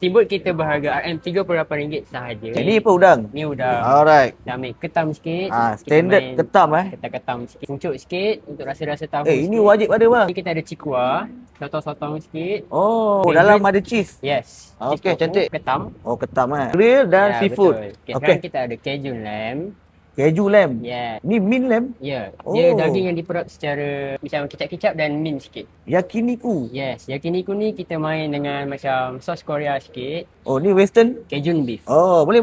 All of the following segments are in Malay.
Steamboat kita berharga RM38 sahaja. Ini apa udang? Ni udang. Alright. Kita ambil ketam sikit. Standard ketam Ketam sikit. Pucuk sikit untuk rasa-rasa tahu ini sikit. wajib ada bang. Ni kita ada cikua. Sotong-sotong sikit. Oh, Okay, dalam ada cheese. Yes. Okey, cantik. Ketam. Oh, ketam Grill dan seafood. Betul. Okay, sekarang kita ada Cajun lamb. Keju lamb. Yeah. Ni mint lamb. Ya. Oh. Dia daging yang diperap secara macam kicap-kicap dan mint sikit. Yakiniku. Yes. Yakiniku ni kita main dengan macam sos Korea sikit. Oh, ni western. Cajun beef. Oh, boleh.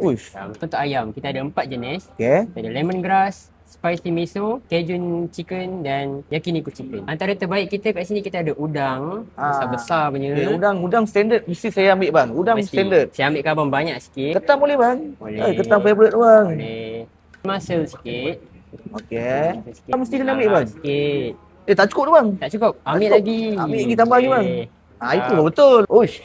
Uish. Untuk ayam, kita ada 4 jenis. Okay. Kita ada lemongrass, spicy miso, Cajun chicken dan yakiniku chicken. Antara terbaik kita kat sini kita ada udang, besar-besar punya. Okay, udang standard mesti saya ambil bang. Udang Mesti. standard. Saya ambil karbon banyak sikit. Ketam boleh bang? Boleh. Ketam favorite bang. Boleh. Muscle sikit. Okey. Sikit. Mesti kena ambil bang. Sikit. Tak cukup tu bang. Tak cukup. Ambil cukup. lagi. Ambil lagi tambah lagi bang. Okey. Itu betul. Uish.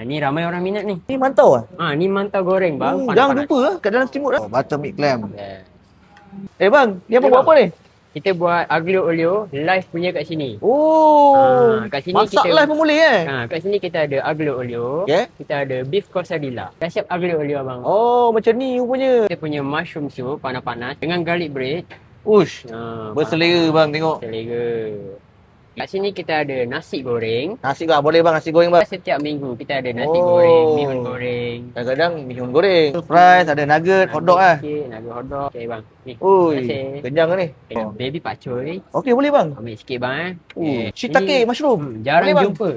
Ni ramai orang minat ni. Ni mantau Ni mantau goreng bang. Jangan lupa kat dalam steamboat buttermilk clam. Yeah. Bang, ni apa buat apa ni? Kita buat aglio olio live punya kat sini. Oh. Kat sini masak kita live pun boleh kat sini kita ada aglio olio. Okay. Kita ada beef quesadilla. Dah siap aglio olio abang. Oh, macam ni rupanya. Kita punya mushroom soup panas-panas dengan garlic bread. Ush. Berselera bang tengok. Selera. Kat sini kita ada nasi goreng. Nasi goreng boleh bang, nasi goreng bang. Setiap minggu kita ada nasi goreng, mihun goreng. Kadang-kadang mihun goreng, fries, ada nugget, hotdog Nugget hotdog. Okey bang. Ni. Ui, Terima kasih. kenyang ni. Dengan baby pak coy. Okey boleh bang. Ambil sikit bang. Shiitake mushroom. Jarang Boleh, bang? jumpa.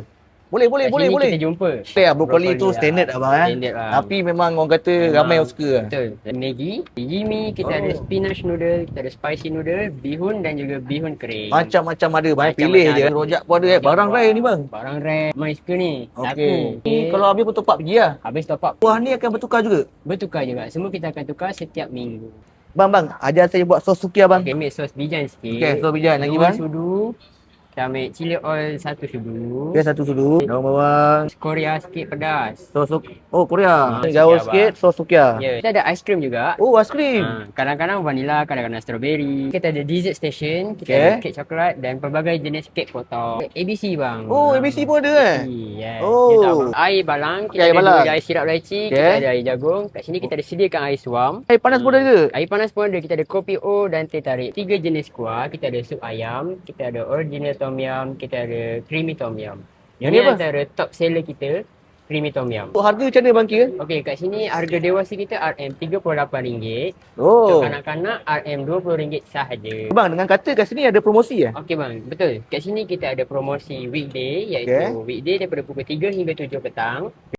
Boleh. Kat sini kita jumpa. Brokoli tu standard abang Standard bang. Tapi memang orang kata ramai yang suka. Betul. Maggi, Yimi, kita ada spinach noodle, kita ada spicy noodle, bihun dan juga bihun kering. Macam-macam ada bang, Macam-macam pilih je. ada. Rojak pun ada Barang rare ni bang. Barang rare. Mai suka ni. Okey. Ni kalau habis pun top up pergi lah. Habis top up. Kuah ni akan bertukar juga. Bertukar juga. Semua kita akan tukar setiap minggu. Bang, ajar saya buat sos sukia bang. Okey, ambil sos bijan sikit. Okey, sos bijan lagi, Dua bang. sudu. Kita ambil chili oil 1 sudu. Okey, 1 sudu. Daun bawang. Korea sikit pedas. Oh, Korea. Sukia, Gaul bang. sikit, sos sukia. Ya, kita ada aiskrim juga. Oh, aiskrim. Kadang-kadang vanila, kadang-kadang strawberry. Kita ada dessert station, kita Okay. ada kek coklat dan pelbagai jenis kek potong. ABC bang. Oh, ABC pun ada Yes. Oh. Kita tahu. Air balang, kita Air ada balang. dua air sirap lychee, Okay. kita ada air jagung. Kat sini kita ada sediakan air suam. Air panas pun ada. Air panas pun ada, kita ada kopi O dan teh tarik. 3 jenis kuah, kita ada sup ayam, kita ada original tom yum, kita ada creamy tom yum. Yang Ini ni apa? antara top seller kita, creamy tom yum. Oh, harga macam mana bang kira? Okey, kat sini harga dewasa kita RM38. Oh. Untuk kanak-kanak RM20 sahaja. Bang, dengan kata kat sini ada promosi Okey bang, betul. Kat sini kita ada promosi weekday, iaitu weekday daripada pukul 3 hingga 7 petang.